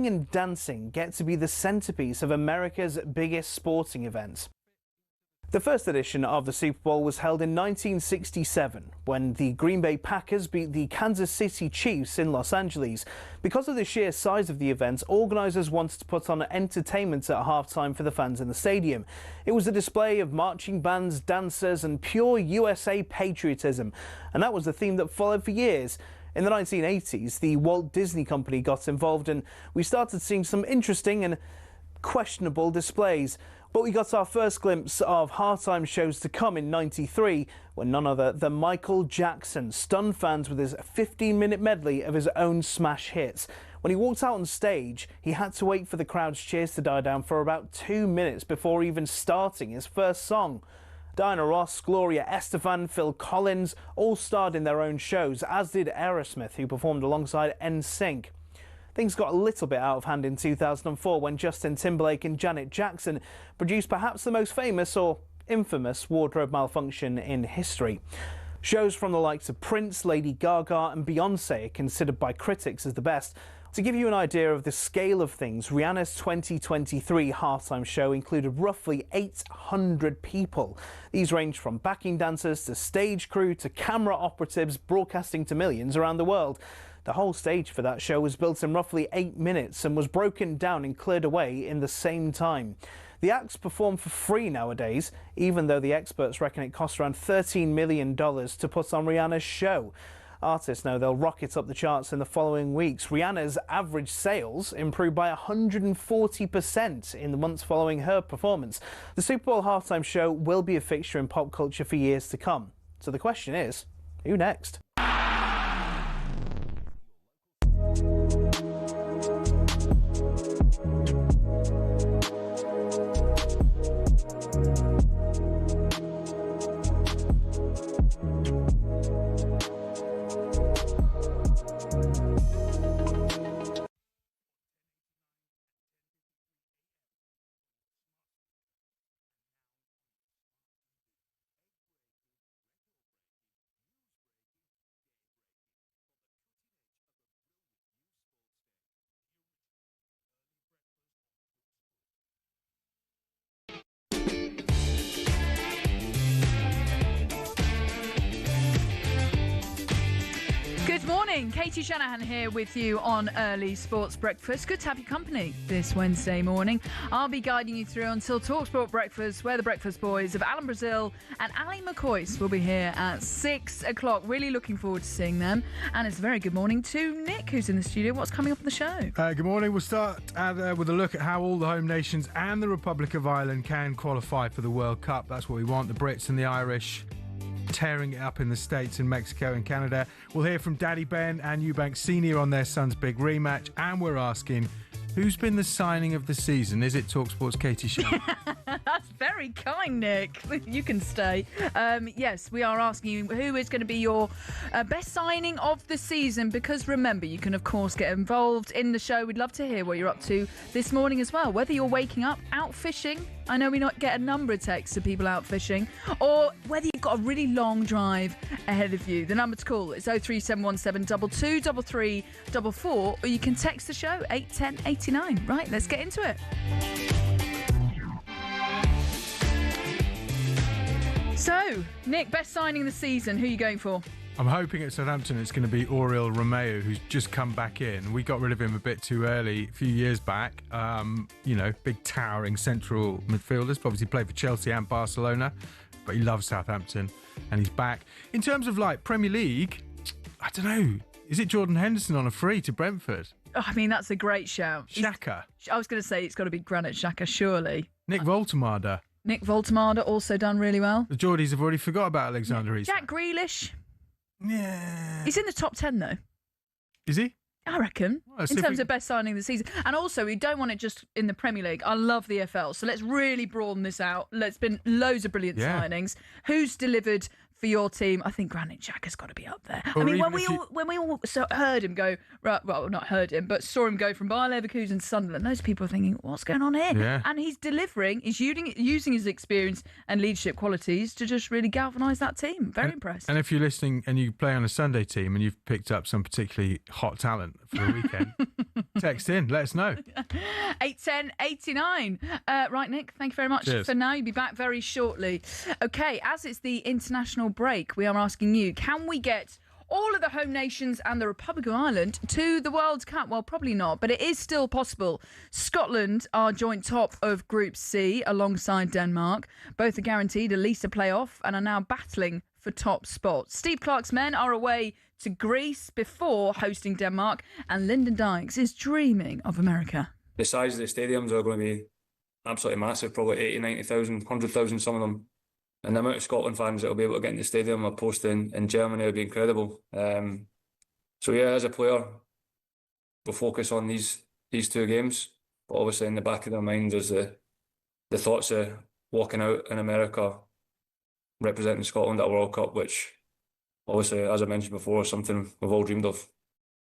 and dancing get to be the centerpiece of America's biggest sporting event. The first edition of the Super Bowl was held in 1967 when the Green Bay Packers beat the Kansas City Chiefs in Los Angeles. Because of the sheer size of the event, organisers wanted to put on entertainment at halftime for the fans in the stadium. It was a display of marching bands, dancers and pure USA patriotism, and that was the theme that followed for years. In the 1980s, the Walt Disney Company got involved and we started seeing some interesting and questionable displays. But we got our first glimpse of halftime shows to come in '93 when none other than Michael Jackson stunned fans with his 15-minute medley of his own smash hits. When he walked out on stage, he had to wait for the crowd's cheers to die down for about 2 minutes before even starting his first song. Diana Ross, Gloria Estefan, Phil Collins all starred in their own shows, as did Aerosmith, who performed alongside NSYNC. Things got a little bit out of hand in 2004 when Justin Timberlake and Janet Jackson produced perhaps the most famous or infamous wardrobe malfunction in history. Shows from the likes of Prince, Lady Gaga and Beyoncé are considered by critics as the best. To give you an idea of the scale of things, Rihanna's 2023 halftime show included roughly 800 people. These ranged from backing dancers to stage crew to camera operatives broadcasting to millions around the world. The whole stage for that show was built in roughly 8 minutes and was broken down and cleared away in the same time. The acts perform for free nowadays, even though the experts reckon it costs around $13 million to put on Rihanna's show. Artists know they'll rocket up the charts in the following weeks. Rihanna's average sales improved by 140% in the months following her performance. The Super Bowl halftime show will be a fixture in pop culture for years to come. So the question is, who next? Good morning, Katie Shanahan here with you on Early Sports Breakfast. Good to have your company this Wednesday morning. I'll be guiding you through until talkSPORT Breakfast, where the Breakfast Boys of Alan Brazil and Ali McCoy will be here at 6 o'clock. Really looking forward to seeing them. And it's a very good morning to Nick, who's in the studio. What's coming up on the show? Good morning. We'll start with a look at how all the home nations and the Republic of Ireland can qualify for the World Cup. That's what we want, the Brits and the Irish tearing it up in the States and Mexico and Canada. We'll hear from Daddy Ben and Eubank Sr. on their son's big rematch, and we're asking, who's been the signing of the season? Is it talkSPORT's Katie Shanahan? That's very kind, Nick. You can stay. Yes, we are asking you who is going to be your best signing of the season, because remember, you can of course get involved in the show. We'd love to hear what you're up to this morning as well, whether you're waking up out fishing. I know we not get a number of texts of people out fishing, or whether you've got a really long drive ahead of you. The number to call is 03717 2233 44, or you can text the show 81089. Right, let's get into it. So, Nick, best signing of the season, who are you going for? I'm hoping at Southampton it's going to be Oriol Romeu, who's just come back in. We got rid of him a bit too early a few years back. Big towering central midfielders. Obviously played for Chelsea and Barcelona, but he loves Southampton and he's back. In terms of Premier League, I don't know. Is it Jordan Henderson on a free to Brentford? Oh, I mean, that's a great shout. Xhaka. I was going to say it's got to be Granit Xhaka, surely. Nick Voltemade. Nick Voltemade also done really well. The Geordies have already forgot about Alexander Isak. Jack Grealish. Yeah. He's in the top 10, though. Is he? I reckon, in terms of best signing of the season. And also, we don't want it just in the Premier League. I love the FL, so let's really broaden this out. There's been loads of brilliant signings. Who's delivered for your team, I think Granit Xhaka's got to be up there. Or I mean, even when we all heard him go, well, not heard him, but saw him go from Bayer Leverkusen to Sunderland, those people are thinking, what's going on here? Yeah. And he's delivering, he's using his experience and leadership qualities to just really galvanise that team. Very impressed. And if you're listening and you play on a Sunday team and you've picked up some particularly hot talent for the weekend, text in, let us know. 81089. Right, Nick, thank you very much for now. You'll be back very shortly. Okay, as it's the international break, we are asking you, can we get all of the home nations and the Republic of Ireland to the World Cup? Well, probably not, but it is still possible. Scotland are joint top of Group C alongside Denmark. Both are guaranteed at least a playoff and are now battling for top spots. Steve Clarke's men are away to Greece before hosting Denmark, and Lyndon Dykes is dreaming of America. The size of the stadiums are going to be absolutely massive, probably 80, 90,000, 100,000, some of them. And the amount of Scotland fans that will be able to get in the stadium opposed to in Germany will be incredible. So yeah, as a player, we'll focus on these two games. But obviously in the back of their mind is the thoughts of walking out in America, representing Scotland at a World Cup, which obviously, as I mentioned before, is something we've all dreamed of.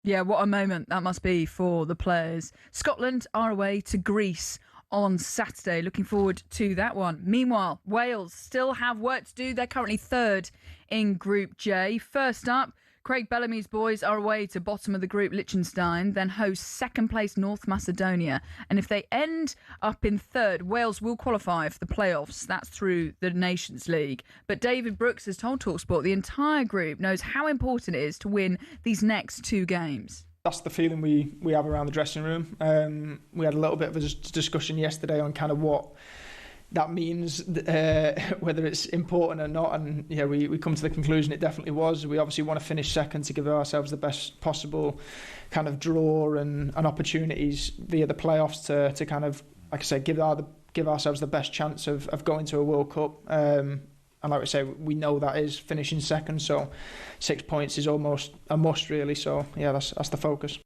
Yeah, what a moment that must be for the players. Scotland are away to Greece on Saturday. Looking forward to that one. Meanwhile, Wales still have work to do. They're currently third in Group J. First up, Craig Bellamy's boys are away to bottom of the group Liechtenstein, then host second place North Macedonia. And if they end up in third, Wales will qualify for the playoffs. That's through the Nations League. But David Brooks has told talkSPORT the entire group knows how important it is to win these next two games. That's the feeling we have around the dressing room. We had a little bit of a discussion yesterday on kind of what that means, whether it's important or not, and yeah, we come to the conclusion it definitely was. We obviously want to finish second to give ourselves the best possible kind of draw and opportunities via the playoffs to kind of, like I said, give ourselves the best chance of going to a World Cup. And like I say, we know that is finishing second, so 6 points is almost a must, really. So yeah, that's the focus.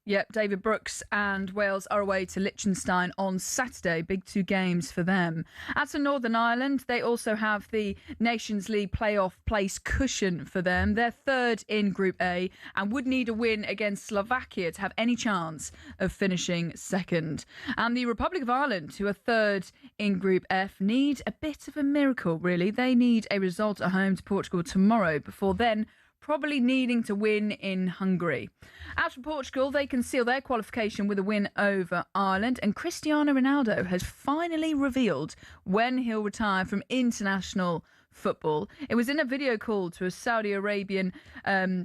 Yep, David Brooks and Wales are away to Liechtenstein on Saturday. Big two games for them. As for Northern Ireland, they also have the Nations League playoff place cushion for them. They're third in Group A and would need a win against Slovakia to have any chance of finishing second. And the Republic of Ireland, who are third in Group F, need a bit of a miracle, really. They need a result at home to Portugal tomorrow before then probably needing to win in Hungary. As for Portugal, they can seal their qualification with a win over Ireland, and Cristiano Ronaldo has finally revealed when he'll retire from international football. It was in a video call to a Saudi Arabian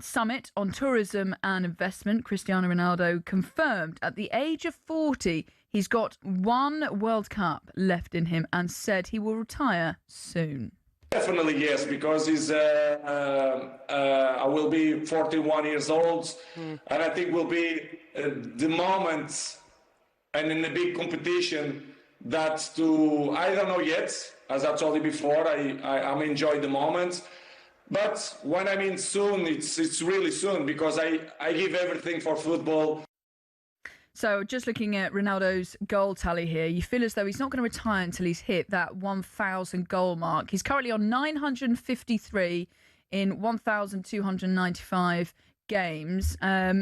summit on tourism and investment. Cristiano Ronaldo confirmed at the age of 40 he's got one World Cup left in him and said he will retire soon. Definitely yes, because I will be 41 years old, and I think will be the moment, and in a big competition, that I don't know yet, as I told you before, I'm enjoying the moment, but when I mean soon, it's really soon, because I give everything for football. So just looking at Ronaldo's goal tally here, you feel as though he's not going to retire until he's hit that 1,000 goal mark. He's currently on 953 in 1,295 games.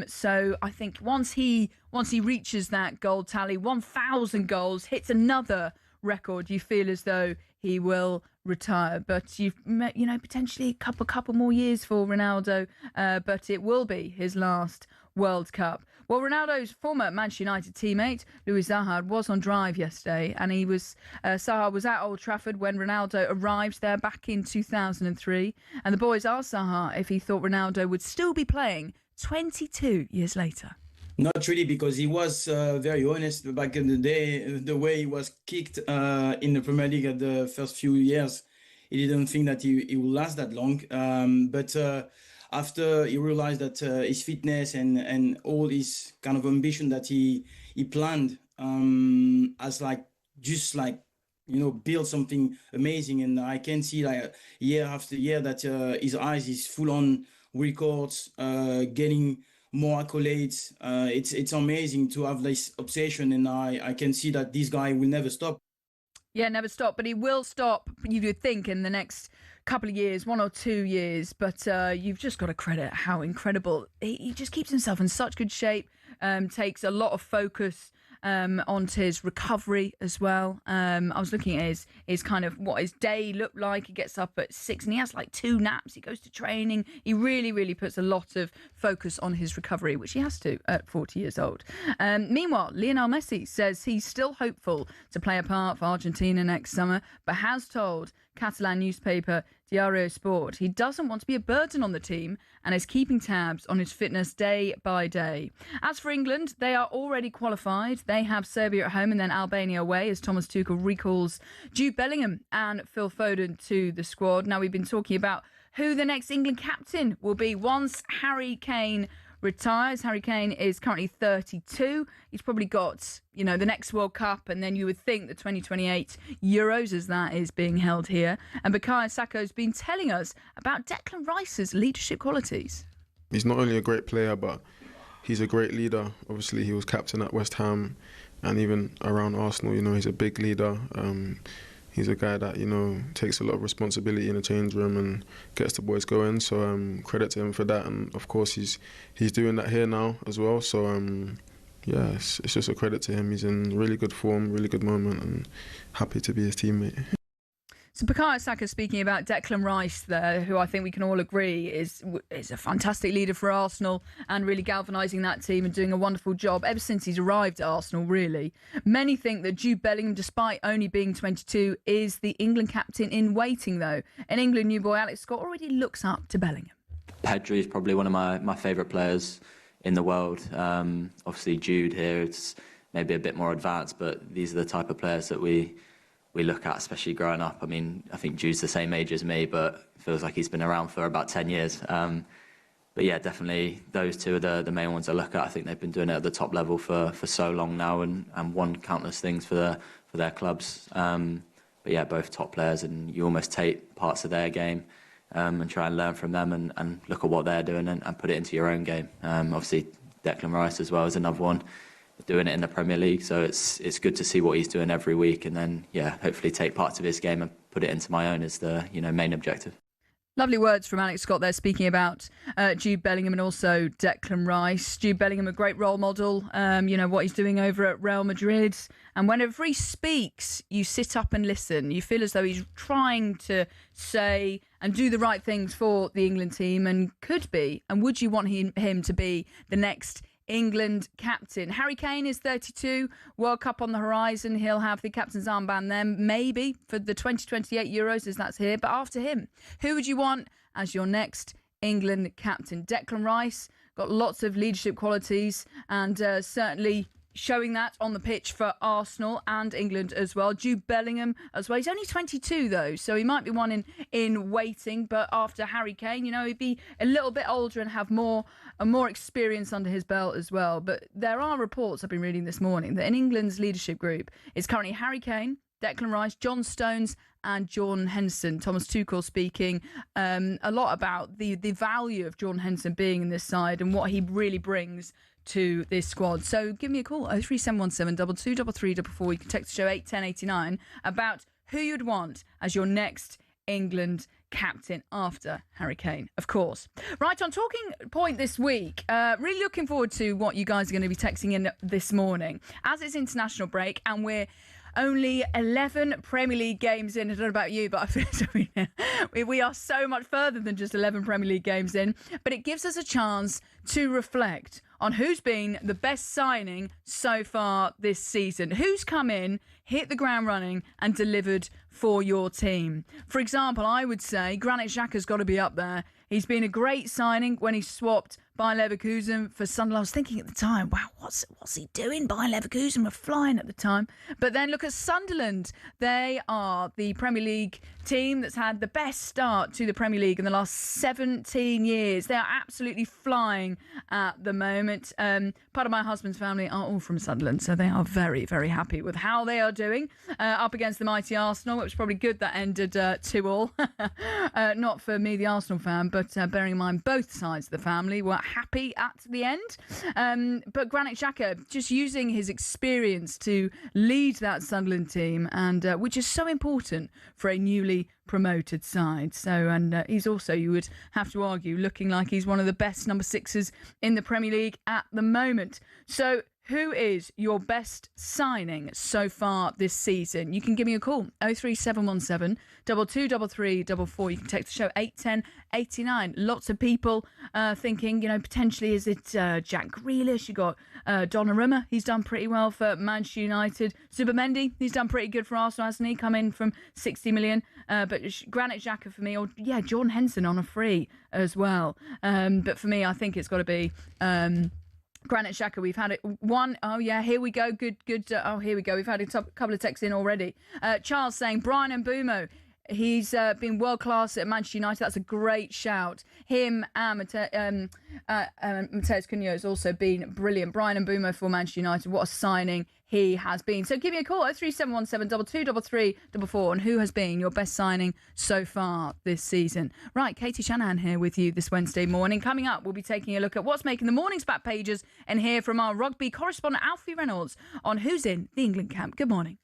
So I think once he reaches that goal tally, 1,000 goals, hits another record, you feel as though he will retire. But you've potentially a couple more years for Ronaldo, but it will be his last World Cup. Well, Ronaldo's former Manchester United teammate, Louis Zaha, was on drive yesterday, and Zaha was at Old Trafford when Ronaldo arrived there back in 2003. And the boys asked Zaha if he thought Ronaldo would still be playing 22 years later. Not really, because he was very honest back in the day. The way he was kicked in the Premier League at the first few years, he didn't think that he would last that long. But after he realized that his fitness and all his kind of ambition that he planned as build something amazing. And I can see year after year that his eyes is full on records, getting more accolades. It's amazing to have this obsession, and I can see that this guy will never stop. Yeah, never stop, but he will stop, you would think, in the next couple of years, 1 or 2 years, but you've just got to credit how incredible. He just keeps himself in such good shape, takes a lot of focus onto his recovery as well. I was looking at his kind of what his day looked like. He gets up at 6 and he has like 2 naps. He goes to training. He really, really puts a lot of focus on his recovery, which he has to at 40 years old. Meanwhile, Lionel Messi says he's still hopeful to play a part for Argentina next summer, but has told Catalan newspaper Diario Sport he doesn't want to be a burden on the team and is keeping tabs on his fitness day by day. As for England, they are already qualified. They have Serbia at home and then Albania away as Thomas Tuchel recalls Jude Bellingham and Phil Foden to the squad. Now, we've been talking about who the next England captain will be once Harry Kane retires. Harry Kane is currently 32. He's probably got, the next World Cup, and then you would think the 2028 Euros, as that is being held here. And Bukayo Saka's been telling us about Declan Rice's leadership qualities. He's not only a great player, but he's a great leader. Obviously, he was captain at West Ham and even around Arsenal. He's a big leader. He's a guy that, takes a lot of responsibility in the change room and gets the boys going. So credit to him for that. And of course, he's doing that here now as well. So it's just a credit to him. He's in really good form, really good moment, and happy to be his teammate. So Bukayo Saka speaking about Declan Rice there, who I think we can all agree is a fantastic leader for Arsenal and really galvanising that team and doing a wonderful job ever since he's arrived at Arsenal, really. Many think that Jude Bellingham, despite only being 22, is the England captain in waiting, though. And England new boy Alex Scott already looks up to Bellingham. Pedri is probably one of my favourite players in the world. Obviously Jude here, it's maybe a bit more advanced, but these are the type of players that we look at, especially growing up. I mean, I think Jude's the same age as me, but feels like he's been around for about 10 years. But yeah, definitely those two are the main ones I look at. I think they've been doing it at the top level for so long now and won countless things for their clubs. But yeah, both top players, and you almost take parts of their game and try and learn from them and look at what they're doing and put it into your own game. Obviously, Declan Rice as well is another one, doing it in the Premier League, so it's good to see what he's doing every week, and then hopefully take parts of his game and put it into my own as the main objective. Lovely words from Alex Scott there, speaking about Jude Bellingham and also Declan Rice. Jude Bellingham, a great role model, what he's doing over at Real Madrid, and whenever he speaks you sit up and listen. You feel as though he's trying to say and do the right things for the England team, and could be, and would you want him to be the next England captain? Harry Kane is 32, World Cup on the horizon. He'll have the captain's armband then, maybe for the 2028 Euros, as that's here. But after him, who would you want as your next England captain? Declan Rice, got lots of leadership qualities and certainly showing that on the pitch for Arsenal and England as well. Jude Bellingham as well. He's only 22 though, so he might be one in waiting. But after Harry Kane, he'd be a little bit older and have more experience under his belt as well. But there are reports I've been reading this morning that in England's leadership group is currently Harry Kane, Declan Rice, John Stones and Jordan Henderson. Thomas Tuchel speaking a lot about the value of Jordan Henderson being in this side and what he really brings to this squad. So give me a call, 03717 223344. You can text the show 81089 about who you'd want as your next England captain after Harry Kane, of course. Right, on Talking Point this week, really looking forward to what you guys are going to be texting in this morning, as it's international break and we're only 11 Premier League games in. I don't know about you, but I feel we are so much further than just 11 Premier League games in. But it gives us a chance to reflect on who's been the best signing so far this season. Who's come in, hit the ground running and delivered for your team. For example, I would say Granit Xhaka's got to be up there. He's been a great signing when he swapped Bayer Leverkusen for Sunderland. I was thinking at the time, wow, what's he doing? Bayer Leverkusen were flying at the time. But then look at Sunderland. They are the Premier League team that's had the best start to the Premier League in the last 17 years. They are absolutely flying at the moment. Part of my husband's family are all from Sunderland, so they are very, very happy with how they are doing up against the mighty Arsenal. It was probably good that ended 2-2. Not for me, the Arsenal fan, but bearing in mind both sides of the family were happy at the end. But Granit Xhaka just using his experience to lead that Sunderland team, and which is so important for a newly promoted side. So, and he's also, you would have to argue, looking like he's one of the best number sixes in the Premier League at the moment. So, who is your best signing so far this season? You can give me a call, 03717 223344. You can text the show 81089. Lots of people thinking, potentially is it Jack Grealish? You got Donnarumma, he's done pretty well for Manchester United. Zubimendi, he's done pretty good for Arsenal, hasn't he? Come in from 60 million. But Granit Xhaka for me, or Jordan Henderson on a free as well. But for me, I think it's got to be Granit Xhaka. We've had it one. Oh yeah, here we go. Good. Here we go. We've had a couple of texts in already. Charles saying Brian Mbeumo. He's been world class at Manchester United. That's a great shout. Him and Mateus Cunha has also been brilliant. Brian Mbeumo for Manchester United. What a signing he has been. So give me a call, 03717 223344, and who has been your best signing so far this season. Right, Katie Shanahan here with you this Wednesday morning. Coming up, we'll be taking a look at what's making the morning's back pages and hear from our rugby correspondent Alfie Reynolds on who's in the England camp. Good morning.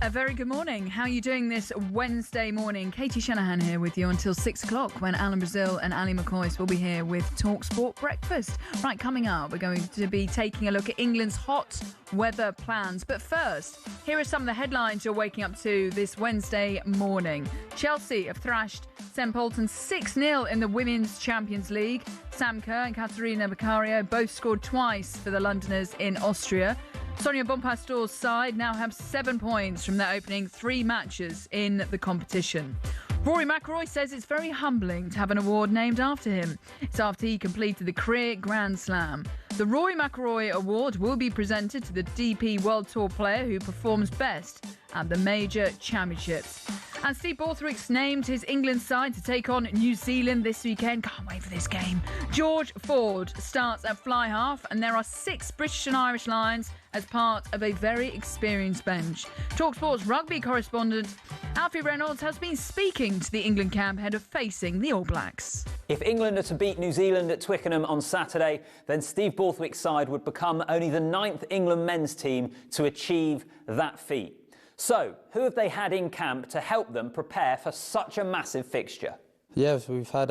A very good morning. How are you doing this Wednesday morning? Katie Shanahan here with you until 6 o'clock when Alan Brazil and Ali McCoy will be here with talkSPORT Breakfast. Right, coming up, we're going to be taking a look at England's hot weather plans. But first, here are some of the headlines you're waking up to this Wednesday morning. Chelsea have thrashed St Polten 6-0 in the Women's Champions League. Sam Kerr and Katerina Beccario both scored twice for the Londoners in Austria. Sonia Bonpastor's side now have 7 points from their opening 3 matches in the competition. Rory McIlroy says it's very humbling to have an award named after him. It's after he completed the career Grand Slam. The Rory McIlroy Award will be presented to the DP World Tour player who performs best at the major championships. And Steve Borthwick's named his England side to take on New Zealand this weekend. Can't wait for this game. George Ford starts at fly half, and there are 6 British and Irish Lions as part of a very experienced bench. talkSPORT's rugby correspondent Alfie Reynolds has been speaking to the England camp ahead of facing the All Blacks. If England are to beat New Zealand at Twickenham on Saturday, then Steve Borthwick's side would become only the 9th England men's team to achieve that feat. So, who have they had in camp to help them prepare for such a massive fixture? Yeah, so we've had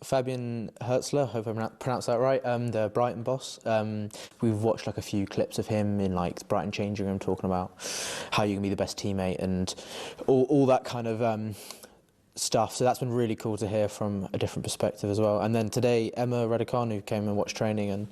Fabian Hertzler, hope I pronounced that right, the Brighton boss. We've watched like a few clips of him in like Brighton changing room talking about how you can be the best teammate and all that kind of stuff. So that's been really cool to hear from a different perspective as well. And then today, Emma Raducanu came and watched training, and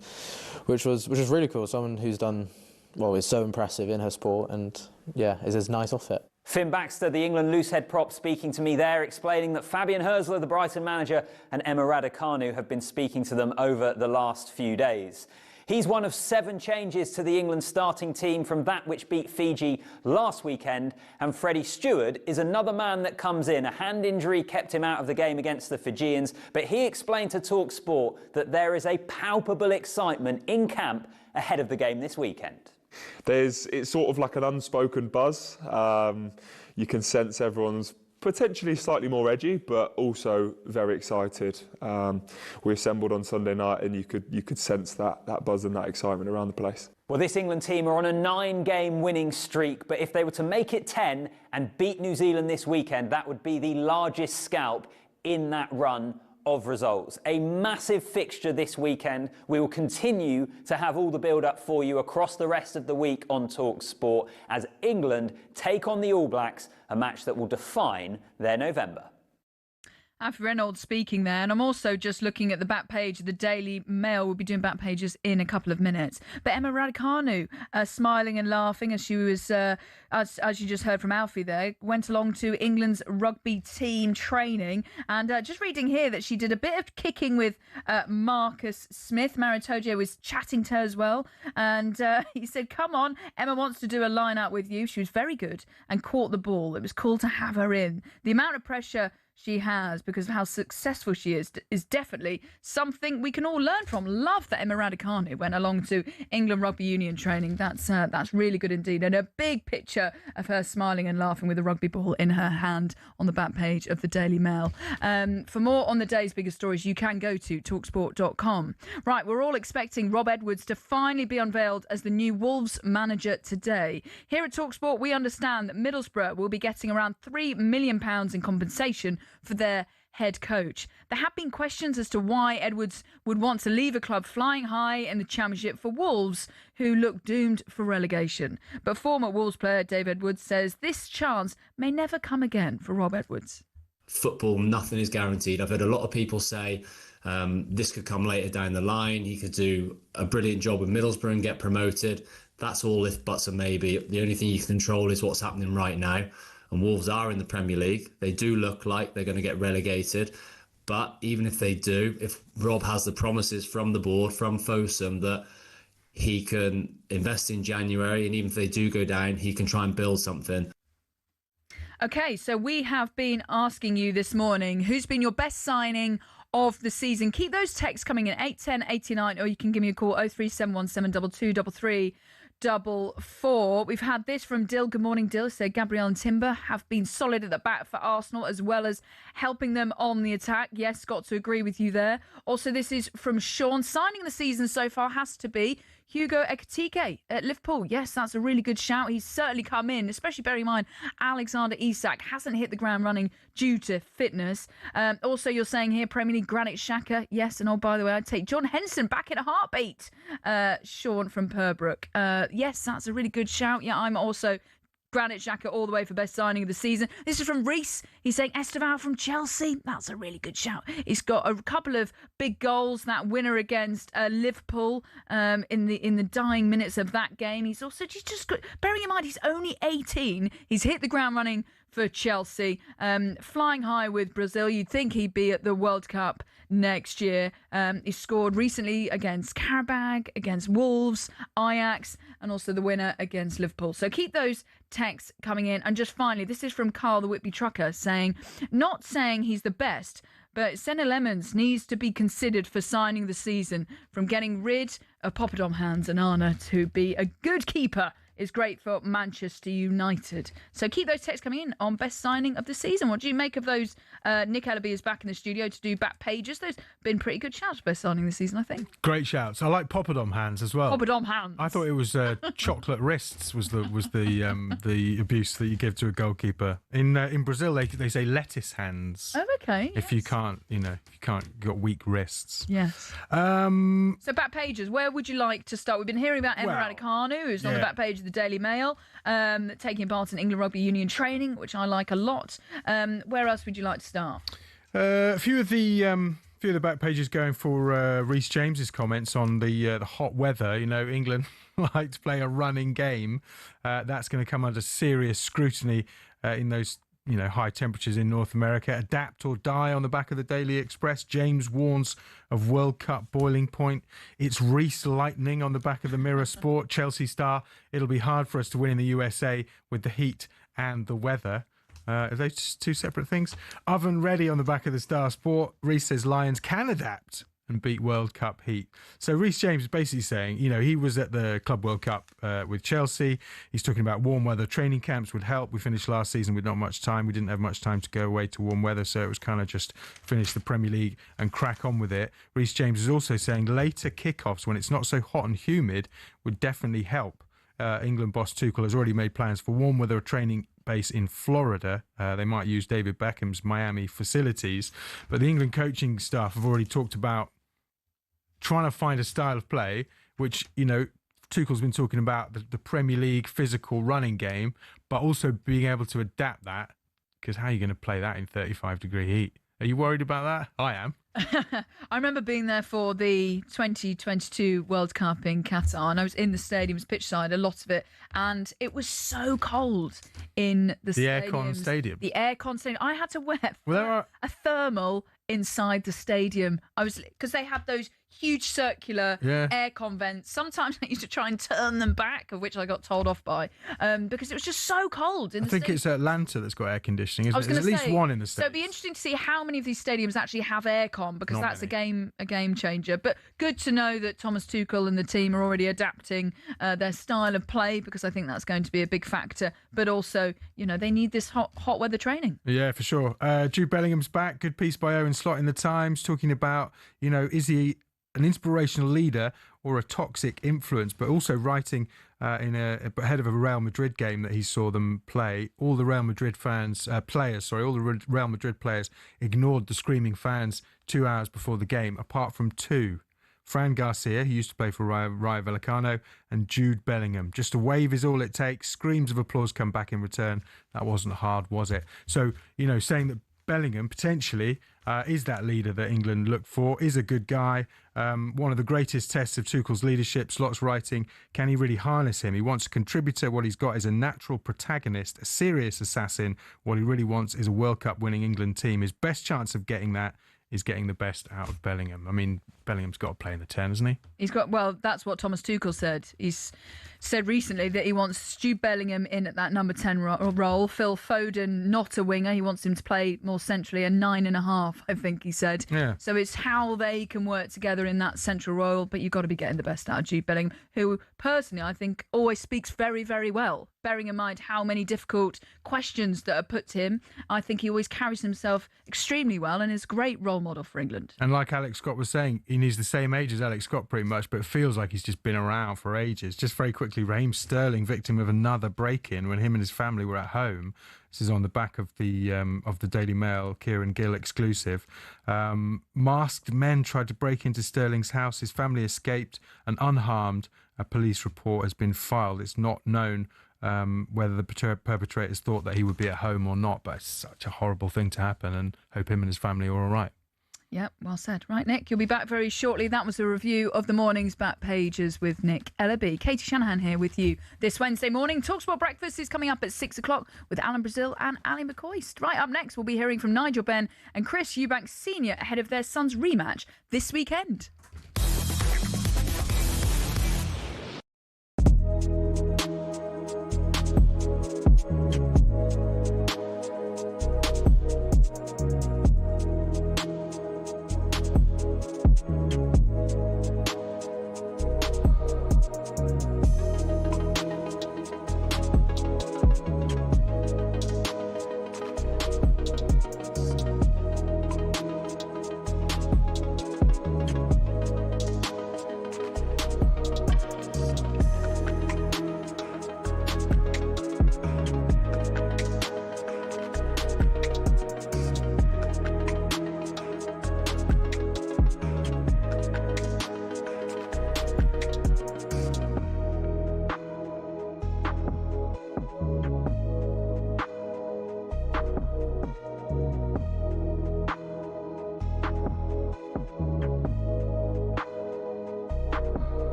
which was really cool. Someone who's done, well, is so impressive in her sport, and yeah, is a nice outfit. Finn Baxter, the England loosehead prop, speaking to me there, explaining that Fabian Hertzler, the Brighton manager, and Emma Raducanu have been speaking to them over the last few days. He's one of 7 changes to the England starting team from that which beat Fiji last weekend, and Freddie Stewart is another man that comes in. A hand injury kept him out of the game against the Fijians, but he explained to talkSPORT that there is a palpable excitement in camp ahead of the game this weekend. It's sort of like an unspoken buzz. You can sense everyone's potentially slightly more edgy, but also very excited. We assembled on Sunday night, and you could sense that buzz and that excitement around the place. Well, this England team are on a 9-game winning streak, but if they were to make it 10 and beat New Zealand this weekend, that would be the largest scalp in that run of results. A massive fixture this weekend. We will continue to have all the build-up for you across the rest of the week on talkSPORT as England take on the All Blacks, a match that will define their November. Alfie Reynolds speaking there, and I'm also just looking at the back page of the Daily Mail. We'll be doing back pages in a couple of minutes. But Emma Raducanu, smiling and laughing as she was, as you just heard from Alfie there, went along to England's rugby team training. And just reading here that she did a bit of kicking with Marcus Smith. Maritoje was chatting to her as well. And he said, "Come on, Emma wants to do a line-out with you." She was very good and caught the ball. It was cool to have her in. The amount of pressure she has, because of how successful she is definitely something we can all learn from. Love that Emma Raducanu went along to England Rugby Union training. That's really good indeed. And a big picture of her smiling and laughing with a rugby ball in her hand on the back page of the Daily Mail. For more on the day's biggest stories, you can go to talksport.com. Right, we're all expecting Rob Edwards to finally be unveiled as the new Wolves manager today. Here at talkSPORT, we understand that Middlesbrough will be getting around £3 million in compensation for their head coach. There have been questions as to why Edwards would want to leave a club flying high in the Championship for Wolves, who look doomed for relegation. But former Wolves player Dave Edwards says this chance may never come again for Rob Edwards. Football, nothing is guaranteed. I've heard a lot of people say this could come later down the line. He could do a brilliant job with Middlesbrough and get promoted. That's all if, buts and maybe. The only thing you can control is what's happening right now. And Wolves are in the Premier League. They do look like they're going to get relegated. But even if they do, if Rob has the promises from the board, from Fosun, that he can invest in January, and even if they do go down, he can try and build something. OK, so we have been asking you this morning, who's been your best signing of the season? Keep those texts coming in, 81089, or you can give me a call, 037172233. 4. We've had this from Dill. Good morning, Dill. So Gabriel and Timber have been solid at the back for Arsenal, as well as helping them on the attack. Yes, got to agree with you there. Also, this is from Sean. Signing the season so far has to be Hugo Ekitike at Liverpool. Yes, that's a really good shout. He's certainly come in, especially bearing in mind Alexander Isak hasn't hit the ground running due to fitness. Also, you're saying here, Premier League, Granit Xhaka. Yes, and by the way, I'd take John Henson back in a heartbeat. Sean from Purbrook. Yes, that's a really good shout. Yeah, I'm also Granit Xhaka all the way for best signing of the season. This is from Reese. He's saying Esteval from Chelsea. That's a really good shout. He's got a couple of big goals. That winner against Liverpool in the dying minutes of that game. He's just got, bearing in mind he's only 18. He's hit the ground running for Chelsea, flying high with Brazil. You'd think he'd be at the World Cup next year. He scored recently against Karabakh, against Wolves, Ajax, and also the winner against Liverpool. So keep those texts coming in. And just finally, this is from Carl the Whitby Trucker saying, not saying he's the best, but Senna Lemons needs to be considered for signing the season. From getting rid of Poppadom Hands and Arna to be a good keeper is great for Manchester United. So keep those texts coming in on best signing of the season. What do you make of those? Nick Ellaby is back in the studio to do back pages. Those been pretty good shouts for best signing of the season, I think. Great shouts. I like Poppadom Hands as well. Poppadom Hands. I thought it was chocolate wrists was the abuse that you give to a goalkeeper. In Brazil they say lettuce hands. Oh, okay. If you can't, you got weak wrists. Yes. So back pages. Where would you like to start? We've been hearing about Emma Raducanu, who's on the back page of the Daily Mail, taking part in England Rugby Union training, which I like a lot. Where else would you like to start? A few of the back pages going for Reece James's comments on the hot weather. England like to play a running game. That's going to come under serious scrutiny in those high temperatures in North America. Adapt or die on the back of the Daily Express. James warns of World Cup boiling point. It's Reece lightning on the back of the Mirror Sport. Chelsea star, it'll be hard for us to win in the USA with the heat and the weather. Are they just two separate things? Oven ready on the back of the Star Sport. Reece says Lions can adapt and beat World Cup heat. So Reece James is basically saying, he was at the Club World Cup with Chelsea. He's talking about warm weather training camps would help. We finished last season with not much time. We didn't have much time to go away to warm weather, so it was kind of just finish the Premier League and crack on with it. Reece James is also saying later kickoffs when it's not so hot and humid would definitely help. England boss Tuchel has already made plans for warm weather training base in Florida. They might use David Beckham's Miami facilities, but the England coaching staff have already talked about trying to find a style of play, which, Tuchel's been talking about the Premier League physical running game, but also being able to adapt that, because how are you going to play that in 35-degree heat? Are you worried about that? I am. I remember being there for the 2022 World Cup in Qatar, and I was in the stadium's pitch side, a lot of it, and it was so cold in the aircon stadium. The aircon stadium. I had to wear a thermal inside the stadium. Because they had those huge circular aircon vents. Sometimes I used to try and turn them back, of which I got told off by, because it was just so cold. I think it's Atlanta that's got air conditioning, isn't it? There's at least one in the States. So it'd be interesting to see how many of these stadiums actually have aircon, because that's a game changer. But good to know that Thomas Tuchel and the team are already adapting their style of play, because I think that's going to be a big factor. But also, they need this hot weather training. Yeah, for sure. Jude Bellingham's back. Good piece by Owen Slot in the Times talking about, is he an inspirational leader or a toxic influence, but also writing ahead of a Real Madrid game that he saw them play. All the Real Madrid all the Real Madrid players ignored the screaming fans 2 hours before the game, apart from two. Fran Garcia, who used to play for Rayo Vallecano, and Jude Bellingham. Just a wave is all it takes. Screams of applause come back in return. That wasn't hard, was it? So, saying that Bellingham potentially is that leader that England look for, is a good guy. One of the greatest tests of Tuchel's leadership. Slot's writing, can he really harness him? He wants a contributor. What he's got is a natural protagonist, a serious assassin. What he really wants is a World Cup winning England team. His best chance of getting that is getting the best out of Bellingham. I mean, Bellingham's got to play in the 10, hasn't he? That's what Thomas Tuchel said. He's said recently that he wants Jude Bellingham in at that number 10 role. Phil Foden, not a winger. He wants him to play more centrally, a 9.5, I think he said. Yeah. So it's how they can work together in that central role, but you've got to be getting the best out of Jude Bellingham, who personally I think always speaks very, very well. Bearing in mind how many difficult questions that are put to him, I think he always carries himself extremely well and is a great role model for England. And like Alex Scott was saying, he's the same age as Alex Scott pretty much, but it feels like he's just been around for ages. Just very quickly, Raheem Sterling, victim of another break-in when him and his family were at home. This is on the back of the Daily Mail, Kieran Gill exclusive. Masked men tried to break into Sterling's house. His family escaped and unharmed. A police report has been filed. It's not known whether the perpetrators thought that he would be at home or not, but it's such a horrible thing to happen, and hope him and his family are all right. Yep, well said. Right, Nick, you'll be back very shortly. That was a review of the morning's back pages with Nick Ellaby. Katie Shanahan here with you this Wednesday morning. talkSPORT Breakfast is coming up at 6 o'clock with Alan Brazil and Ali McCoist. Right up next, we'll be hearing from Nigel Benn and Chris Eubanks Sr. ahead of their son's rematch this weekend.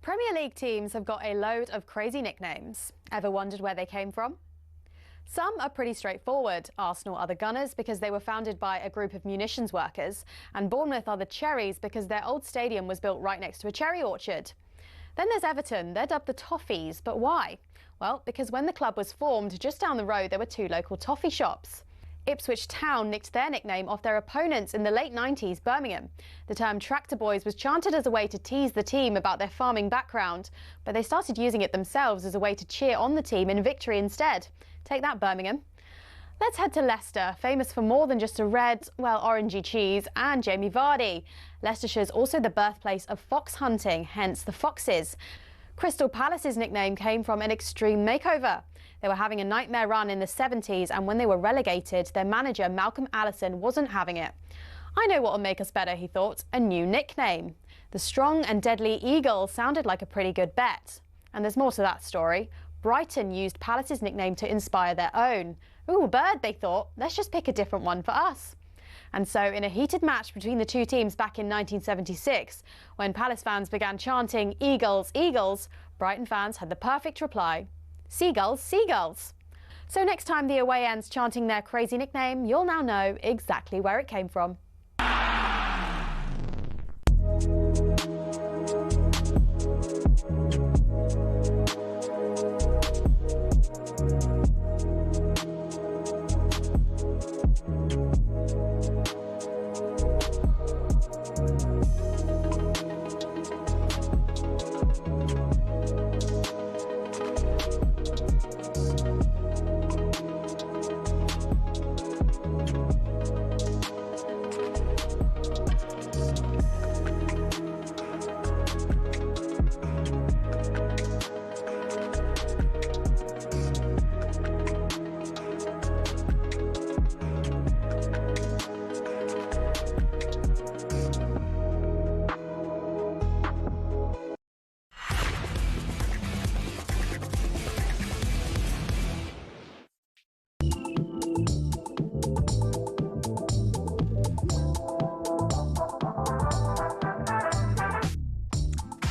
Premier League teams have got a load of crazy nicknames. Ever wondered where they came from? Some are pretty straightforward. Arsenal are the Gunners because they were founded by a group of munitions workers, and Bournemouth are the Cherries because their old stadium was built right next to a cherry orchard. Then there's Everton. They're dubbed the Toffees, but why? Well, because when the club was formed, just down the road there were two local toffee shops. Ipswich Town nicked their nickname off their opponents in the late 90s, Birmingham. The term Tractor Boys was chanted as a way to tease the team about their farming background, but they started using it themselves as a way to cheer on the team in victory instead. Take that, Birmingham. Let's head to Leicester, famous for more than just a red, well, orangey cheese and Jamie Vardy. Leicestershire's also the birthplace of fox hunting, hence the Foxes. Crystal Palace's nickname came from an extreme makeover. They were having a nightmare run in the 70s, and when they were relegated, their manager, Malcolm Allison, wasn't having it. I know what will make us better, he thought, a new nickname. The strong and deadly Eagle sounded like a pretty good bet. And there's more to that story. Brighton used Palace's nickname to inspire their own. Ooh, bird, they thought. Let's just pick a different one for us. And so in a heated match between the two teams back in 1976, when Palace fans began chanting Eagles, Eagles, Brighton fans had the perfect reply. Seagulls, Seagulls. So next time the away ends chanting their crazy nickname, you'll now know exactly where it came from.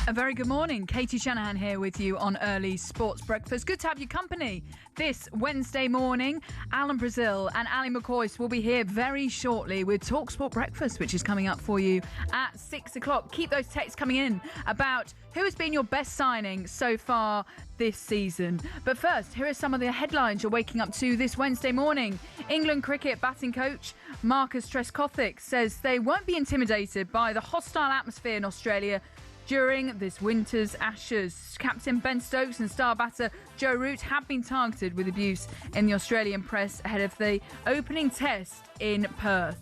A very good morning. Katie Shanahan here with you on Early Sports Breakfast. Good to have your company this Wednesday morning. Alan Brazil and Ali McCoy will be here very shortly with talkSPORT Breakfast, which is coming up for you at 6 o'clock. Keep those texts coming in about who has been your best signing so far this season. But first, here are some of the headlines you're waking up to this Wednesday morning. England cricket batting coach Marcus Trescothick says they won't be intimidated by the hostile atmosphere in Australia during this winter's Ashes. Captain Ben Stokes and star batter Joe Root have been targeted with abuse in the Australian press ahead of the opening test in Perth.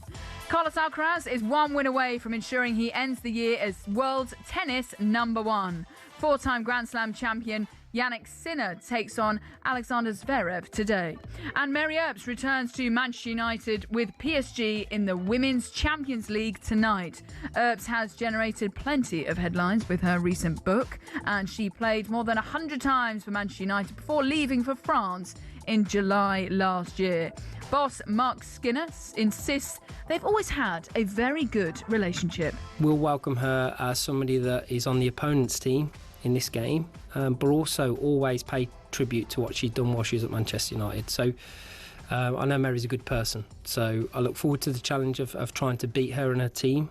Carlos Alcaraz is one win away from ensuring he ends the year as world tennis number one. Four-time Grand Slam champion Yannick Sinner takes on Alexander Zverev today. And Mary Earps returns to Manchester United with PSG in the Women's Champions League tonight. Earps has generated plenty of headlines with her recent book, and she played more than 100 times for Manchester United before leaving for France in July last year. Boss Mark Skinner insists they've always had a very good relationship. We'll welcome her as somebody that is on the opponent's team in this game, but also always pay tribute to what she's done while she was at Manchester United. So I know Mary's a good person, so I look forward to the challenge of trying to beat her and her team.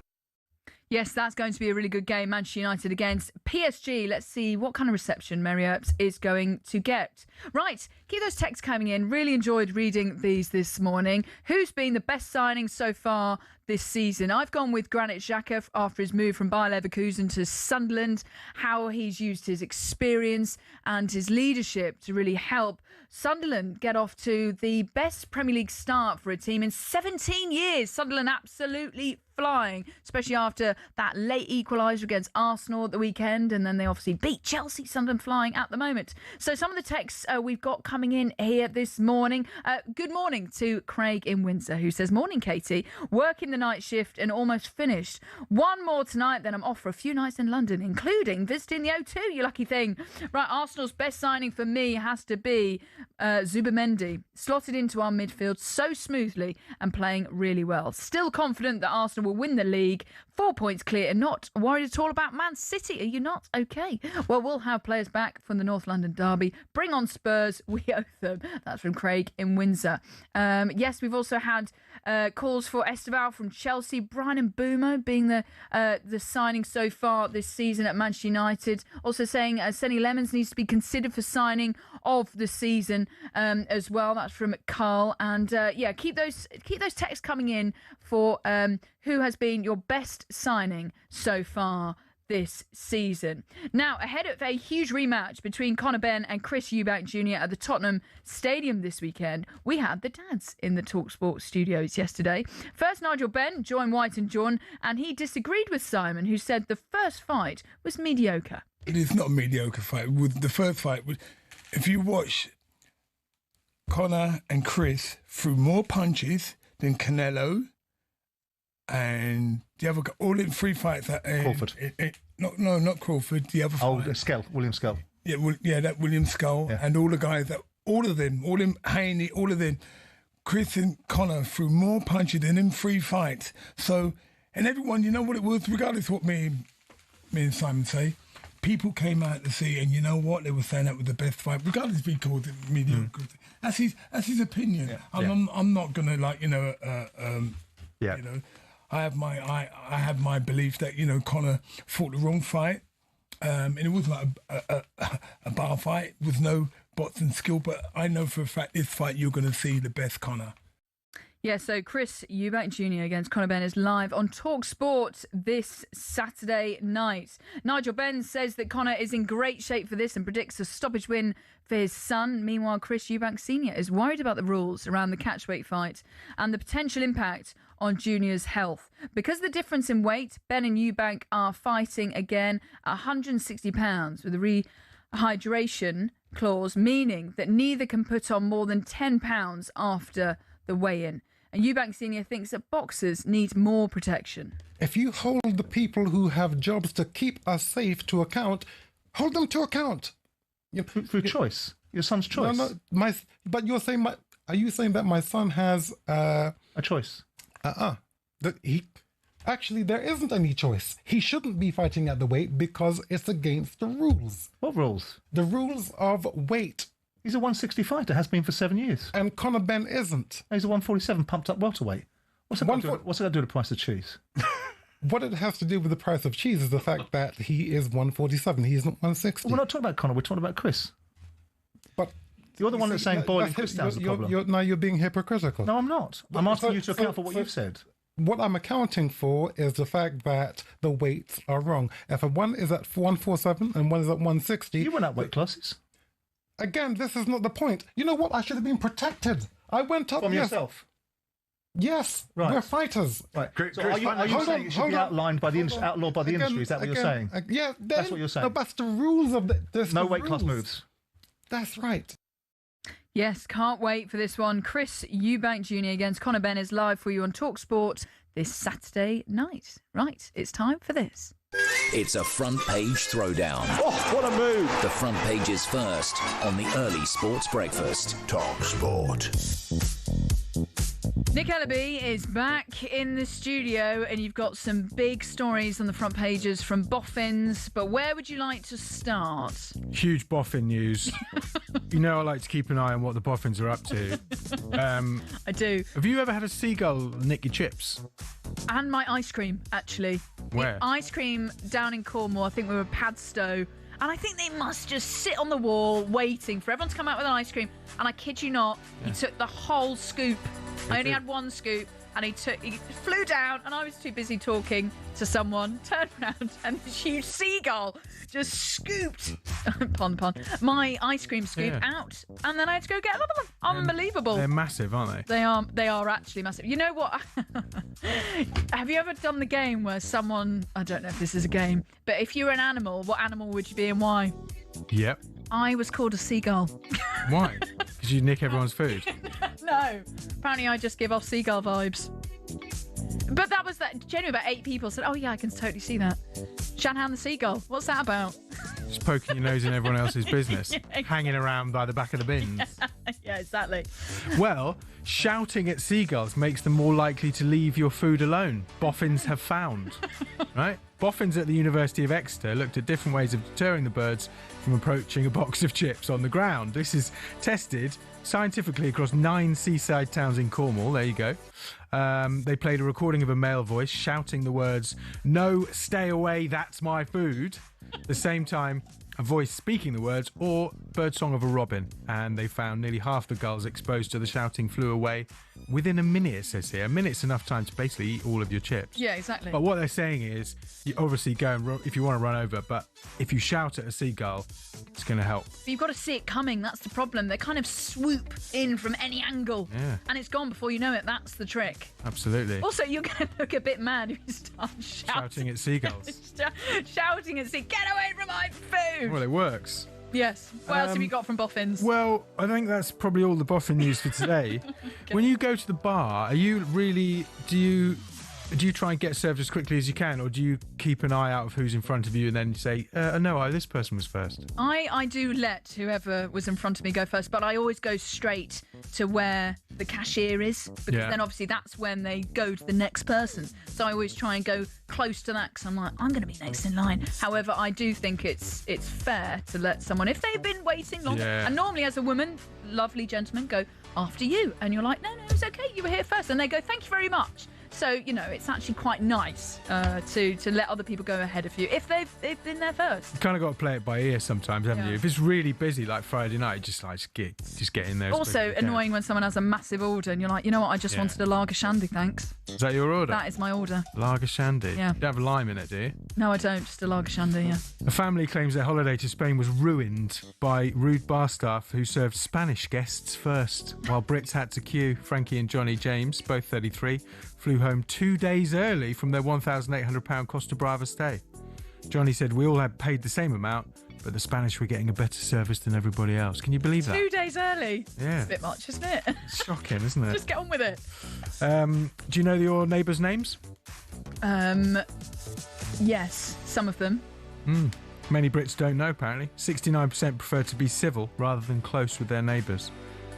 Yes, that's going to be a really good game. Manchester United against PSG. Let's see what kind of reception Mary Earps is going to get. Right, keep those texts coming in. Really enjoyed reading these this morning. Who's been the best signing so far this season? I've gone with Granit Xhaka after his move from Bayer Leverkusen to Sunderland, how he's used his experience and his leadership to really help Sunderland get off to the best Premier League start for a team in 17 years. Sunderland absolutely flying, especially after that late equaliser against Arsenal at the weekend, and then they obviously beat Chelsea. Sunderland flying at the moment. So some of the texts we've got coming in here this morning. Good morning to Craig in Windsor, who says, morning Katie, working the night shift and almost finished. One more tonight, then I'm off for a few nights in London, including visiting the O2, you lucky thing. Right, Arsenal's best signing for me has to be Zubimendi, slotted into our midfield so smoothly and playing really well. Still confident that Arsenal will win the league. 4 points clear and not worried at all about Man City. Are you not? Okay. Well, we'll have players back from the North London derby. Bring on Spurs. We owe them. That's from Craig in Windsor. Yes, we've also had calls for Esteval from Chelsea. Brian Mbeumo being the signing so far this season at Manchester United. Also saying Senny Lemons needs to be considered for signing of the season as well. That's from Carl. And yeah, keep those texts coming in for who has been your best signing so far this season. Now, ahead of a huge rematch between Conor Benn and Chris Eubank Jr. at the Tottenham Stadium this weekend, we had the dads in the talkSPORT studios yesterday. First, Nigel Benn joined White and John, and he disagreed with Simon, who said the first fight was mediocre. It is not a mediocre fight. With the first fight, if you watch, Conor and Chris threw more punches than Canelo and the other guy, all in 3 fights. Crawford. Not Crawford. The other Oh, fight. William Skull. Yeah, that William Skull and all the guys all of them, Haney, all of them. Chris and Conor threw more punches than in 3 fights. So, and everyone, you know what it was, regardless of what me and Simon say, people came out to see, and you know what, they were saying that was the best fight, regardless if he called it mediocre. That's his opinion. I'm not gonna you know. I have my belief that, you know, Conor fought the wrong fight, and it wasn't like a bar fight with no boxing skill. But I know for a fact this fight you're going to see the best Conor. Yeah, so Chris Eubank Jr. against Conor Benn is live on talkSPORT this Saturday night. Nigel Benn says that Conor is in great shape for this and predicts a stoppage win for his son. Meanwhile, Chris Eubank Sr. is worried about the rules around the catchweight fight and the potential impact on Junior's health. Because of the difference in weight, Ben and Eubank are fighting again at £160 with a rehydration clause, meaning that neither can put on more than £10 after the weigh-in. And Eubank Sr. thinks that boxers need more protection. If you hold the people who have jobs to keep us safe to account, hold them to account. Through choice. Your son's choice. No, but you're saying are you saying that my son has a choice? Actually, there isn't any choice. He shouldn't be fighting at the weight because it's against the rules. What rules? The rules of weight. He's a 160 fighter, has been for 7 years. And Conor Benn isn't. He's a 147 pumped up welterweight. What's it got to do with the price of cheese? What it has to do with the price of cheese is the fact that he is 147. He isn't 160. Well, we're not talking about Conor, we're talking about Chris. But you're the one that's saying boiling Chris down's the problem. Now you're being hypocritical. No, I'm not. I'm asking you to account for what you've said. What I'm accounting for is the fact that the weights are wrong. If one is at 147 and one is at 160... You went out weight classes. Again, this is not the point. You know what? I should have been protected. I went up... From yourself? Yes, right. We're fighters. Right. So are you saying you should be outlawed by the industry? Is that what you're saying? Yeah, that's what you're saying. No, that's the rules of the... No weight class moves. That's right. Yes, can't wait for this one. Chris Eubank Jr. against Conor Benn is live for you on talkSPORT this Saturday night. Right, it's time for this. It's a front page throwdown. Oh, what a move! The front page is first on the early sports breakfast. talkSPORT. Nick Ellaby is back in the studio, and you've got some big stories on the front pages from boffins. But where would you like to start? Huge boffin news. You know I like to keep an eye on what the boffins are up to. I do. Have you ever had a seagull nick your chips? And my ice cream, actually. Where? The ice cream down in Cornwall, I think we were at Padstow. And I think they must just sit on the wall waiting for everyone to come out with an ice cream. And I kid you not, he took the whole scoop. I only had one scoop, and he flew down, and I was too busy talking to someone, turned around, and this huge seagull just scooped, pun, my ice cream scoop out, and then I had to go get another one. Unbelievable. They're massive, aren't they? They are actually massive. You know what? Have you ever done the game where someone, I don't know if this is a game, but if you were an animal, what animal would you be and why? Yep. I was called a seagull. Why? Because you nick everyone's food? No. Apparently I just give off seagull vibes. But that was genuinely about 8 people said, oh yeah, I can totally see that. Shanhan the seagull, what's that about? Just poking your nose in everyone else's business. Hanging around by the back of the bins. Yeah, exactly. Well, shouting at seagulls makes them more likely to leave your food alone. Boffins have found. Right? Boffins at the University of Exeter looked at different ways of deterring the birds from approaching a box of chips on the ground. This is tested scientifically across 9 seaside towns in Cornwall. There you go. They played a recording of a male voice shouting the words, "No, stay away, that's my food." At the same time, a voice speaking the words, or birdsong of a robin. And they found nearly half the gulls exposed to the shouting flew away within a minute, it says here. A minute's enough time to basically eat all of your chips. Yeah, exactly. But what they're saying is, you obviously go and if you want to run over, but if you shout at a seagull, it's going to help. But you've got to see it coming. That's the problem. They kind of swoop in from any angle. Yeah. And it's gone before you know it. That's the trick. Absolutely. Also, you're going to look a bit mad if you start Shouting at seagulls. shouting at seagulls. Get away from my food! Well, it works. Yes. What else have you got from Boffins? Well, I think that's probably all the Boffin news for today. When you go to the bar, are you really... Do you try and get served as quickly as you can, or do you keep an eye out of who's in front of you and then say, no, this person was first? I do let whoever was in front of me go first, but I always go straight to where the cashier is, because then obviously that's when they go to the next person. So I always try and go close to that, because I'm like, I'm going to be next in line. However, I do think it's fair to let someone, if they've been waiting long, and normally as a woman, lovely gentlemen go after you, and you're like, no, it's okay, you were here first, and they go, thank you very much. So, it's actually quite nice to let other people go ahead of you if they've been there first. You kind of got to play it by ear sometimes, haven't you? If it's really busy, like Friday night, just get in there. Also annoying when someone has a massive order and you're like, you know what, I just wanted a lager shandy, thanks. Is that your order? That is my order. Lager shandy? Yeah. You don't have a lime in it, do you? No, I don't, just a lager shandy, yeah. A family claims their holiday to Spain was ruined by rude bar staff who served Spanish guests first, while Brits had to queue. Frankie and Johnny James, both 33, flew home 2 days early from their £1,800 Costa Brava stay. Johnny said, we all had paid the same amount, but the Spanish were getting a better service than everybody else. Can you believe that? 2 days early? Yeah. It's a bit much, isn't it? It's shocking, isn't it? Just get on with it. Do you know your neighbours' names? Yes, some of them. Many Brits don't know, apparently. 69% prefer to be civil rather than close with their neighbours.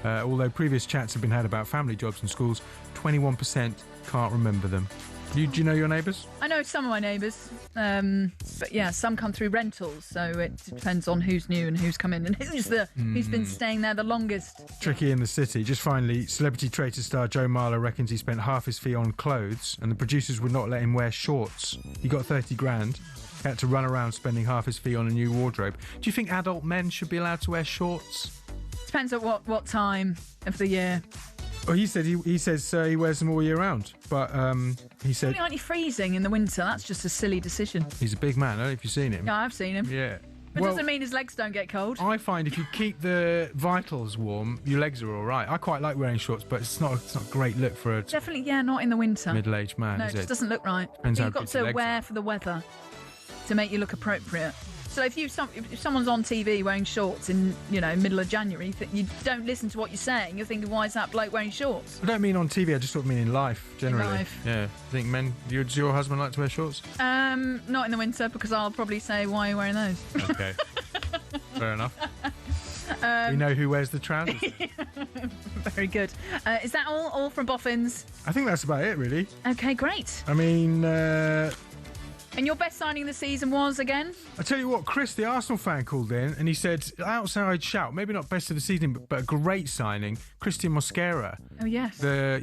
Although previous chats have been had about family jobs and schools, 21% can't remember them. Do you know your neighbours? I know some of my neighbours, but yeah, some come through rentals, so it depends on who's new and who's come in and who's been staying there the longest. Tricky in the city. Just finally, Celebrity Traitor star Joe Marler reckons he spent half his fee on clothes, and the producers would not let him wear shorts. He got 30 grand. He had to run around spending half his fee on a new wardrobe. Do you think adult men should be allowed to wear shorts? Depends on what time of the year. Well, he says he wears them all year round, but he said... Aren't you freezing in the winter? That's just a silly decision. He's a big man, I don't know if you've seen him. Yeah, I've seen him. Yeah. It doesn't mean his legs don't get cold. I find if you keep the vitals warm, your legs are all right. I quite like wearing shorts, but it's not a great look for a Definitely, not in the winter. middle-aged man, No, is it it? just doesn't look right. Depends how You've got big your to legs wear are. for the weather to make you look appropriate. So if someone's on TV wearing shorts in middle of January, you don't listen to what you're saying. You're thinking, why is that bloke wearing shorts? I don't mean on TV, I just sort of mean in life, generally. In life. Yeah. I think men... Does your husband like to wear shorts? Not in the winter, because I'll probably say, why are you wearing those? Okay. Fair enough. We know who wears the trousers. Very good. Is that all from Boffins? I think that's about it, really. Okay, great. I mean... And your best signing of the season was, again? I tell you what, Chris, the Arsenal fan, called in and he said, outside shout, maybe not best of the season, but a great signing, Christian Mosquera. Oh, yes. The,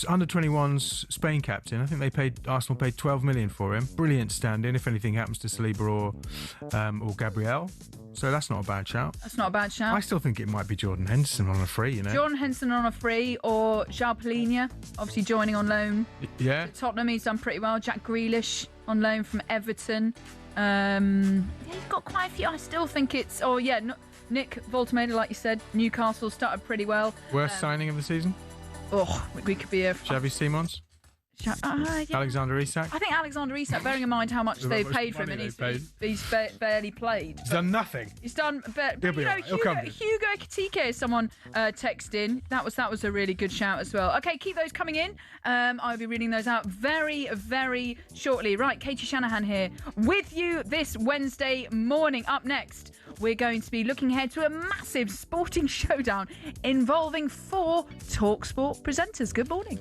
under-21s Spain captain. I think Arsenal paid 12 million for him. Brilliant stand-in if anything happens to Saliba or Gabriel. So that's not a bad shout. That's not a bad shout. I still think it might be Jordan Henderson on a free, Jordan Henderson on a free, or João Palhinha, obviously joining on loan. Yeah. Tottenham, he's done pretty well. Jack Grealish on loan from Everton. He's got quite a few. I still think it's... Nick Voltemade, like you said, Newcastle started pretty well. Worst signing of the season? We could be a... Xavi Simons? Yeah. Alexander Isak? I think Alexander Isak, bearing in mind how much they've paid for him, and he's barely played. He's done nothing. He's done, but He'll be all right. He'll come. Hugo Ekitike, someone texted in. That was a really good shout as well. Okay, keep those coming in. I'll be reading those out very, very shortly. Right, Katie Shanahan here with you this Wednesday morning. Up next, we're going to be looking ahead to a massive sporting showdown involving 4 talkSPORT presenters. Good morning.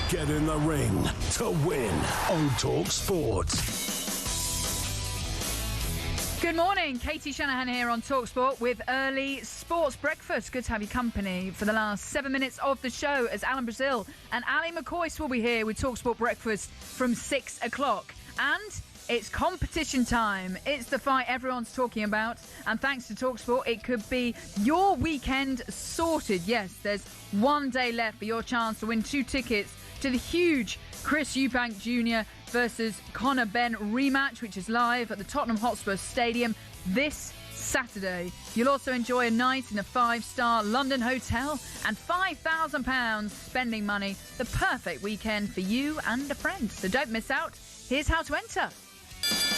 Get in the ring to win on talkSPORT. Good morning, Katie Shanahan here on talkSPORT with early sports breakfast. Good to have your company for the last 7 minutes of the show as Alan Brazil and Ali McCoyce will be here with talkSPORT breakfast from 6 o'clock. And it's competition time. It's the fight everyone's talking about. And thanks to talkSPORT, it could be your weekend sorted. Yes, there's 1 day left for your chance to win 2 tickets to the huge Chris Eubank Jr. versus Conor Benn rematch, which is live at the Tottenham Hotspur Stadium this Saturday. You'll also enjoy a night in a 5-star London hotel and £5,000 spending money. The perfect weekend for you and a friend. So don't miss out. Here's how to enter.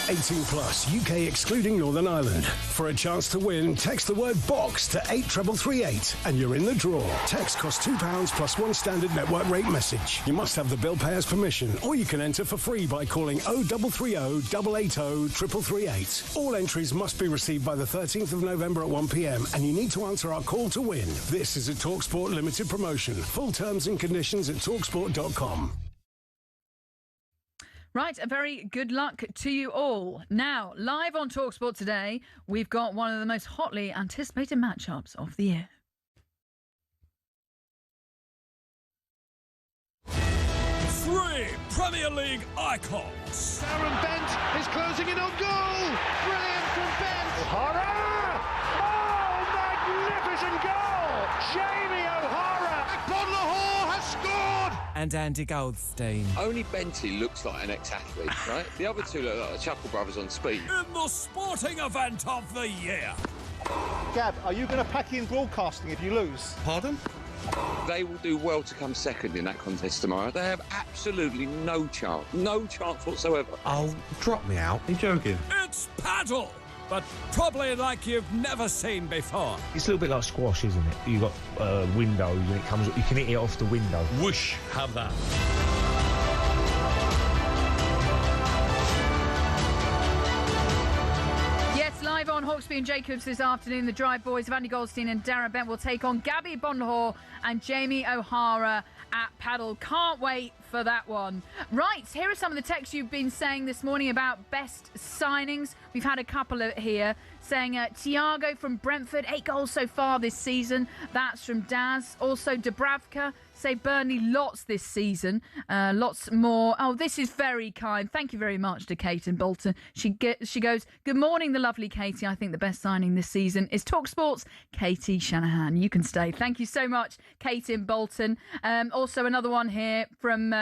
18 plus, UK excluding Northern Ireland. For a chance to win, text the word BOX to 83338 and you're in the draw. Text costs £2 plus 1 standard network rate message. You must have the bill payer's permission, or you can enter for free by calling 0330 880 3338. All entries must be received by the 13th of November at 1 p.m. and you need to answer our call to win. This is a talkSPORT limited promotion. Full terms and conditions at talksport.com. Right, a very good luck to you all. Now, live on talkSPORT today, we've got one of the most hotly anticipated matchups of the year. 3 Premier League icons. Aaron Bent is closing in on goal. Brilliant from Bent. O'Hara! Oh, magnificent goal! Jamie O'Hara. Bonlahor has scored. And Andy Goldstein. Only Benty looks like an ex-athlete, right? The other two look like the Chuckle Brothers on speed. In the sporting event of the year. Gab, are you going to pack in broadcasting if you lose? Pardon? They will do well to come second in that contest tomorrow. They have absolutely no chance. No chance whatsoever. Oh, drop me out. Are you joking? It's paddle, but probably like you've never seen before. It's a little bit like squash, isn't it? You've got windows and it comes up. You can hit it off the window. Whoosh, have that. Live on Hawksby and Jacobs this afternoon, the Drive Boys of Andy Goldstein and Darren Bent will take on Gabby Bonlahor and Jamie O'Hara at paddle. Can't wait for that one. Right, here are some of the texts you've been saying this morning about best signings. We've had a couple here saying Thiago from Brentford, 8 goals so far this season. That's from Daz. Also Dubravka Say Burnley lots this season, lots more. Oh, this is very kind. Thank you very much to Kate in Bolton. She goes, good morning, the lovely Katie. I think the best signing this season is talkSPORT's Katie Shanahan. You can stay. Thank you so much, Kate in Bolton. Also another one here from...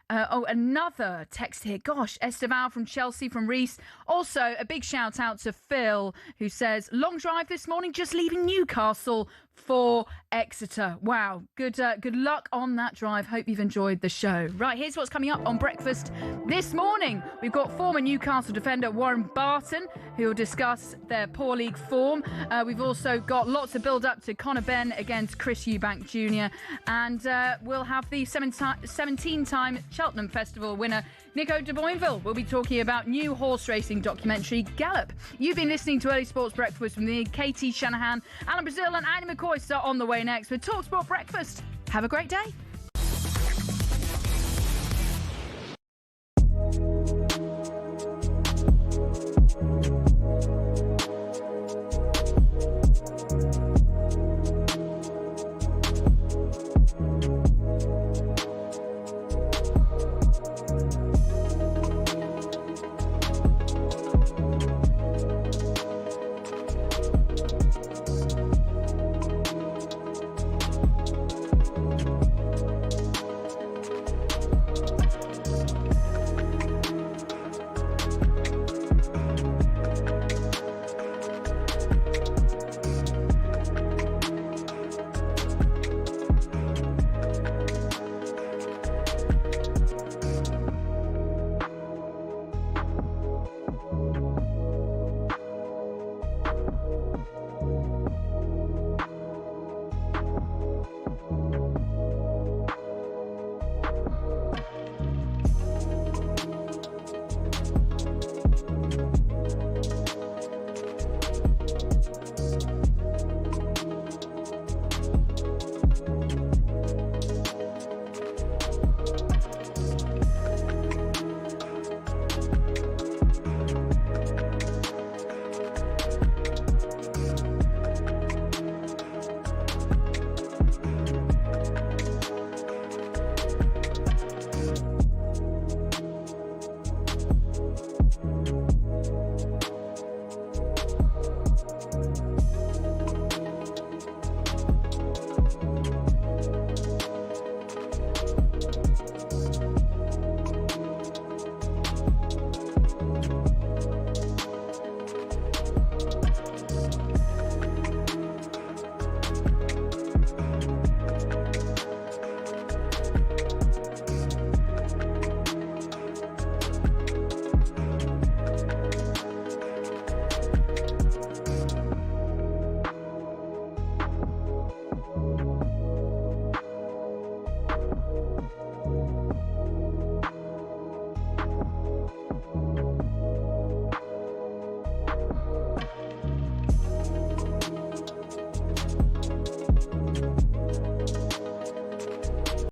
another text here. Gosh, Esteval from Chelsea, from Reese. Also, a big shout out to Phil, who says, long drive this morning, just leaving Newcastle for Exeter. Wow, good luck on that drive. Hope you've enjoyed the show. Right, here's what's coming up on breakfast this morning. We've got former Newcastle defender Warren Barton, who will discuss their poor league form. We've also got lots of build-up to Conor Benn against Chris Eubank Jr. And we'll have the 17-time Cheltenham Festival winner Nico de Boinville. We'll be talking about new horse racing documentary Gallop. You've been listening to Early Sports Breakfast with me, Katie Shanahan, Alan Brazil and Annie McCoy. Are on the way next with talkSPORT Breakfast. Have a great day.